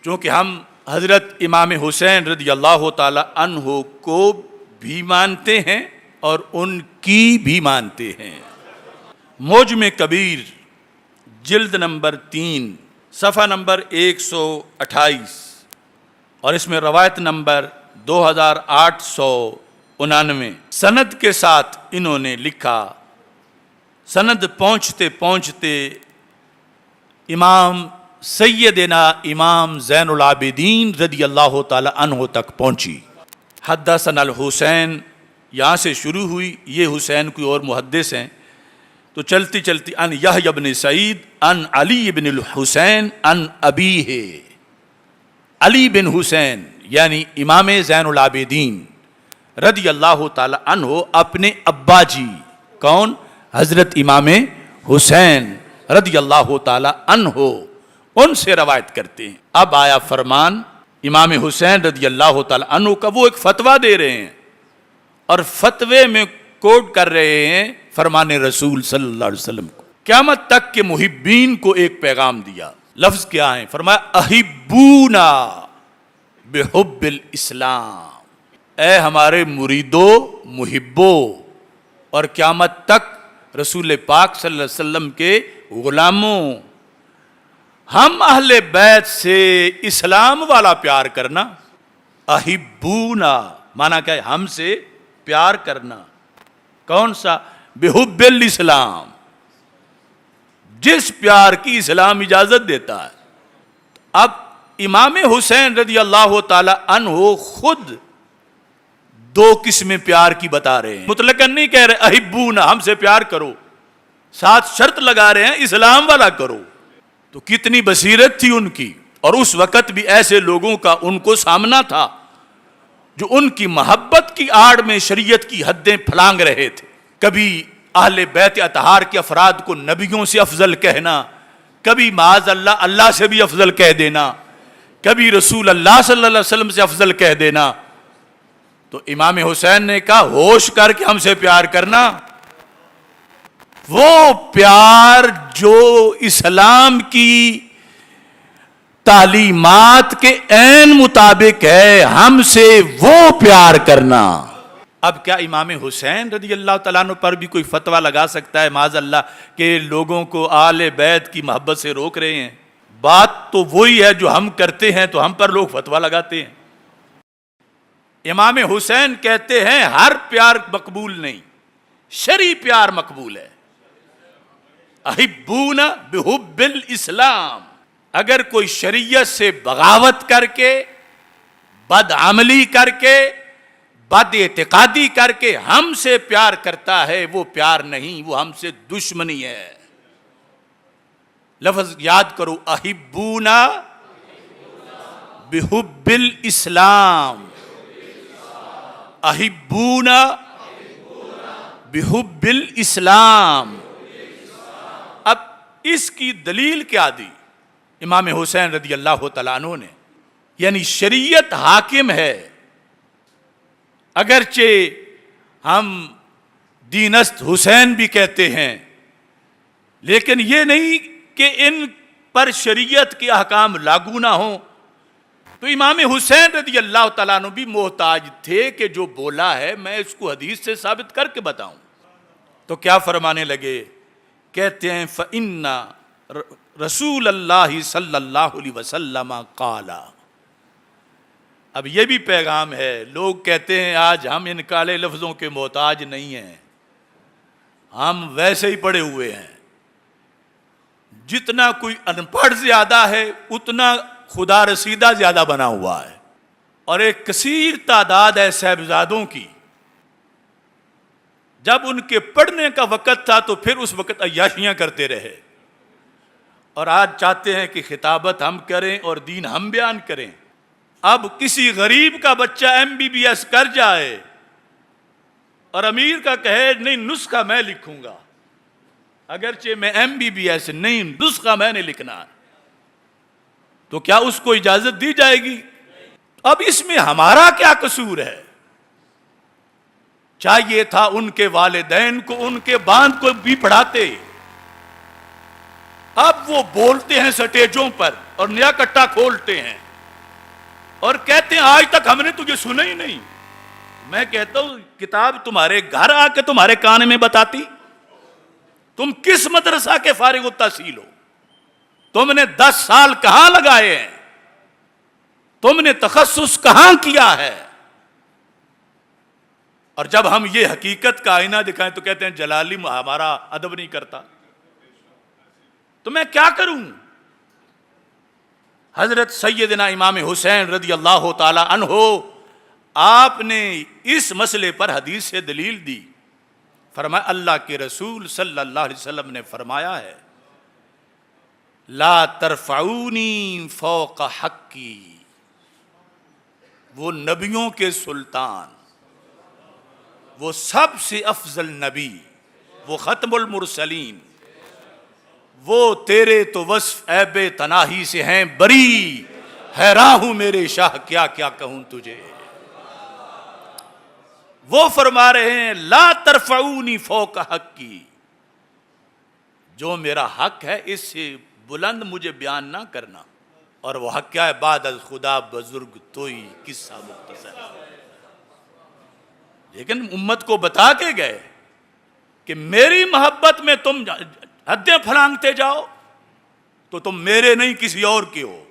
چونکہ ہم حضرت امام حسین رضی اللہ تعالی عنہ کو بھی مانتے ہیں اور ان کی بھی مانتے ہیں۔ معجم کبیر جلد نمبر 3 صفحہ نمبر 128 اور اس میں روایت نمبر 2899 سند کے ساتھ انہوں نے لکھا، سند پہنچتے پہنچتے امام سیدنا امام زین العابدین رضی اللہ تعالی عنہ تک پہنچی۔ حدثنا الحسین یہاں سے شروع ہوئی، یہ حسین کوئی اور محدث ہیں، تو چلتی چلتی ان یحییٰ بن سعید ان علی بن الحسین ان ابیہ، علی بن حسین یعنی امام زین العابدین رضی اللہ تعالی عنہ اپنے ابا جی کون؟ حضرت امام حسین رضی اللہ تعالی عنہ ان سے روایت کرتے ہیں۔ اب آیا فرمان امام حسین رضی اللہ تعالی عنہ کا، وہ ایک فتویٰ دے رہے ہیں اور فتوے میں کوٹ کر رہے ہیں فرمان رسول صلی اللہ علیہ وسلم کو۔ قیامت تک کے محبین کو ایک پیغام دیا، لفظ کیا ہیں؟ فرمایا احبونا بحب الاسلام، اے ہمارے مریدو محبو، اور قیامت تک رسول پاک صلی اللہ علیہ وسلم کے غلاموں، ہم اہل بیت سے اسلام والا پیار کرنا۔ احبونا مانا کیا ہے؟ ہم سے پیار کرنا۔ کون سا؟ بحب الاسلام، جس پیار کی اسلام اجازت دیتا ہے۔ اب امام حسین رضی اللہ تعالی عنہ خود دو قسمیں پیار کی بتا رہے ہیں، مطلقاً نہیں کہہ رہے احبونا ہم سے پیار کرو، ساتھ شرط لگا رہے ہیں اسلام والا کرو۔ تو کتنی بصیرت تھی ان کی، اور اس وقت بھی ایسے لوگوں کا ان کو سامنا تھا جو ان کی محبت کی آڑ میں شریعت کی حدیں پھلانگ رہے تھے۔ کبھی اہل بیت اطہار کے افراد کو نبیوں سے افضل کہنا، کبھی معاذ اللہ اللہ سے بھی افضل کہہ دینا، کبھی رسول اللہ صلی اللہ علیہ وسلم سے افضل کہہ دینا۔ تو امام حسین نے کہا ہوش کر کے ہم سے پیار کرنا، وہ پیار جو اسلام کی تعلیمات کے عین مطابق ہے، ہم سے وہ پیار کرنا۔ اب کیا امام حسین رضی اللہ تعالیٰ عنہ پر بھی کوئی فتویٰ لگا سکتا ہے معاذ اللہ کہ لوگوں کو آل بیت کی محبت سے روک رہے ہیں؟ بات تو وہی ہے جو ہم کرتے ہیں، تو ہم پر لوگ فتویٰ لگاتے ہیں۔ امام حسین کہتے ہیں ہر پیار مقبول نہیں، شرعی پیار مقبول ہے۔ احبون بحب الاسلام، اگر کوئی شریعت سے بغاوت کر کے، بد عملی کر کے، بد اعتقادی کر کے ہم سے پیار کرتا ہے، وہ پیار نہیں، وہ ہم سے دشمنی ہے۔ لفظ یاد کرو، احبون بحب الاسلام، احبون بحب الاسلام۔ اب اس کی دلیل کیا دی امام حسین رضی اللہ تعالیٰ عنہ نے؟ یعنی شریعت حاکم ہے، اگرچہ ہم دینست حسین بھی کہتے ہیں، لیکن یہ نہیں کہ ان پر شریعت کے احکام لاگو نہ ہوں۔ تو امام حسین رضی اللہ تعالیٰ عنہ بھی محتاج تھے کہ جو بولا ہے میں اس کو حدیث سے ثابت کر کے بتاؤں۔ تو کیا فرمانے لگے؟ کہتے ہیں فَإِنَّ رسول اللہ صلی اللہ علیہ وسلم قال۔ اب یہ بھی پیغام ہے، لوگ کہتے ہیں آج ہم ان کالے لفظوں کے محتاج نہیں ہیں، ہم ویسے ہی پڑے ہوئے ہیں۔ جتنا کوئی ان پڑھ زیادہ ہے اتنا خدا رسیدہ زیادہ بنا ہوا ہے، اور ایک کثیر تعداد ہے صاحبزادوں کی، جب ان کے پڑھنے کا وقت تھا تو پھر اس وقت عیاشیاں کرتے رہے، اور آج چاہتے ہیں کہ خطابت ہم کریں اور دین ہم بیان کریں۔ اب کسی غریب کا بچہ MBBS کر جائے اور امیر کا کہے نہیں نسخہ میں لکھوں گا، اگرچہ میں MBBS نہیں، نسخہ میں نے لکھنا، تو کیا اس کو اجازت دی جائے گی؟ اب اس میں ہمارا کیا قصور ہے؟ چاہیے تھا ان کے والدین کو ان کے باندھ کو بھی پڑھاتے۔ اب وہ بولتے ہیں سٹیجوں پر اور نیا کٹا کھولتے ہیں، اور کہتے ہیں آج تک ہم نے تجھے سنا ہی نہیں. میں کہتا ہوں کتاب تمہارے گھر آ کے تمہارے کان میں بتاتی. تم کس مدرسہ کے فارغ التحصیل ہو؟ تم نے 10 سال کہاں لگائے ہیں؟ تم نے تخصص کہاں کیا ہے؟ اور جب ہم یہ حقیقت کا آئینہ دکھائیں تو کہتے ہیں جلالی ہمارا ادب نہیں کرتا. تو میں کیا کروں؟ حضرت سیدنا امام حسین رضی اللہ تعالی عنہ آپ نے اس مسئلے پر حدیث سے دلیل دی. فرمایا اللہ کے رسول صلی اللہ علیہ وسلم نے فرمایا ہے لا ترفعونی فوق حقی. وہ نبیوں کے سلطان، وہ سب سے افضل نبی، وہ ختم المرسلین، وہ تیرے تو وصف عیب تناہی سے ہیں بری. حیران ہوں میرے شاہ کیا کیا کہوں تجھے. وہ فرما رہے ہیں لا ترفعونی فوق حقی، جو میرا حق ہے اس سے بلند مجھے بیان نہ کرنا. اور وہ حق کیا ہے؟ بعد از خدا بزرگ توئی قصہ مختصر. لیکن امت کو بتا کے گئے کہ میری محبت میں تم حدیں پھلانگتے جاؤ تو تم میرے نہیں کسی اور کے ہو.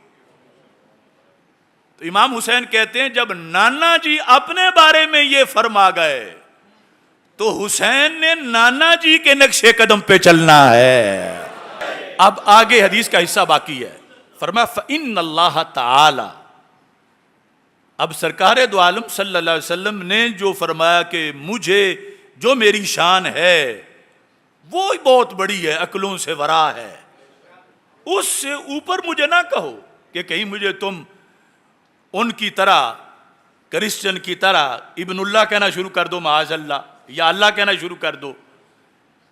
تو امام حسین کہتے ہیں جب نانا جی اپنے بارے میں یہ فرما گئے تو حسین نے نانا جی کے نقشے قدم پہ چلنا ہے. اب آگے حدیث کا حصہ باقی ہے. فرمایا فَإِنَّ اللَّهَ تَعَالَى. اب سرکار دو عالم صلی اللہ علیہ وسلم نے جو فرمایا کہ مجھے جو میری شان ہے وہ بہت بڑی ہے، عقلوں سے ورا ہے، اس سے اوپر مجھے نہ کہو کہ کہیں مجھے تم ان کی طرح کرسچن کی طرح ابن اللہ کہنا شروع کر دو معاذ اللہ، یا اللہ کہنا شروع کر دو.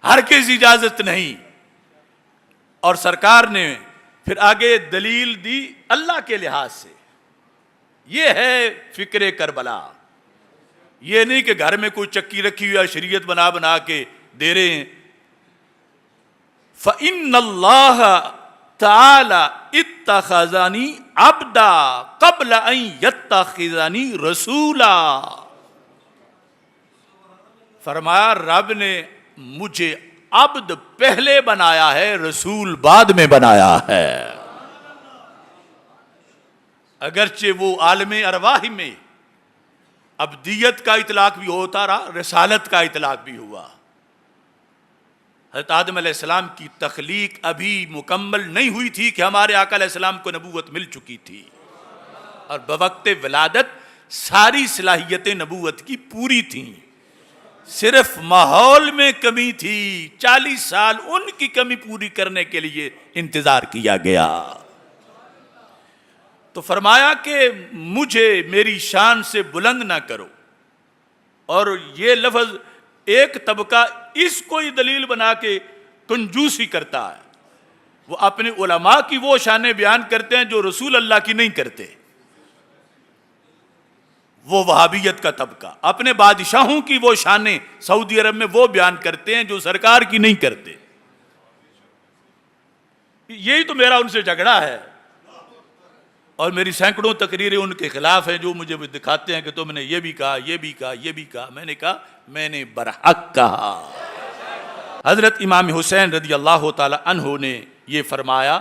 ہرگز اجازت نہیں. اور سرکار نے پھر آگے دلیل دی اللہ کے لحاظ سے. یہ ہے فکر کربلا. یہ نہیں کہ گھر میں کوئی چکی رکھی ہوئی ہے شریعت بنا بنا کے دے رہے ہیں. فَإِنَّ اللَّهَ تعالی اتخذنی عبدا قبل ان یتخذنی رسولا. فرمایا رب نے مجھے عبد پہلے بنایا ہے، رسول بعد میں بنایا ہے. اگرچہ وہ عالم ارواح میں عبدیت کا اطلاق بھی ہوتا رہا، رسالت کا اطلاق بھی ہوا. حضرت آدم علیہ السلام کی تخلیق ابھی مکمل نہیں ہوئی تھی کہ ہمارے آقا علیہ السلام کو نبوت مل چکی تھی، اور بوقت ولادت ساری صلاحیتیں نبوت کی پوری تھیں. صرف ماحول میں کمی تھی، 40 سال ان کی کمی پوری کرنے کے لیے انتظار کیا گیا. تو فرمایا کہ مجھے میری شان سے بلند نہ کرو. اور یہ لفظ ایک طبقہ اس کو ہی دلیل بنا کے کنجوسی کرتا ہے. وہ اپنے علماء کی وہ شانیں بیان کرتے ہیں جو رسول اللہ کی نہیں کرتے. وہ وہابیت کا طبقہ اپنے بادشاہوں کی وہ شانیں سعودی عرب میں وہ بیان کرتے ہیں جو سرکار کی نہیں کرتے. یہی تو میرا ان سے جھگڑا ہے، اور میری سینکڑوں تقریریں ان کے خلاف ہیں جو مجھے دکھاتے ہیں کہ تم نے یہ بھی کہا، یہ بھی کہا، یہ بھی کہا. میں نے کہا میں نے برحق کہا. حضرت امام حسین رضی اللہ تعالی عنہ نے یہ فرمایا.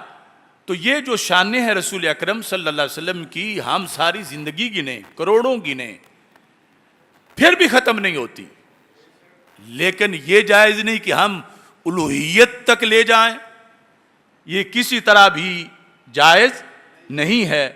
تو یہ جو شانیں ہیں رسول اکرم صلی اللہ علیہ وسلم کی ہم ساری زندگی گنیں، کروڑوں گنیں، پھر بھی ختم نہیں ہوتی. لیکن یہ جائز نہیں کہ ہم الوہیت تک لے جائیں، یہ کسی طرح بھی جائز نہیں ہے.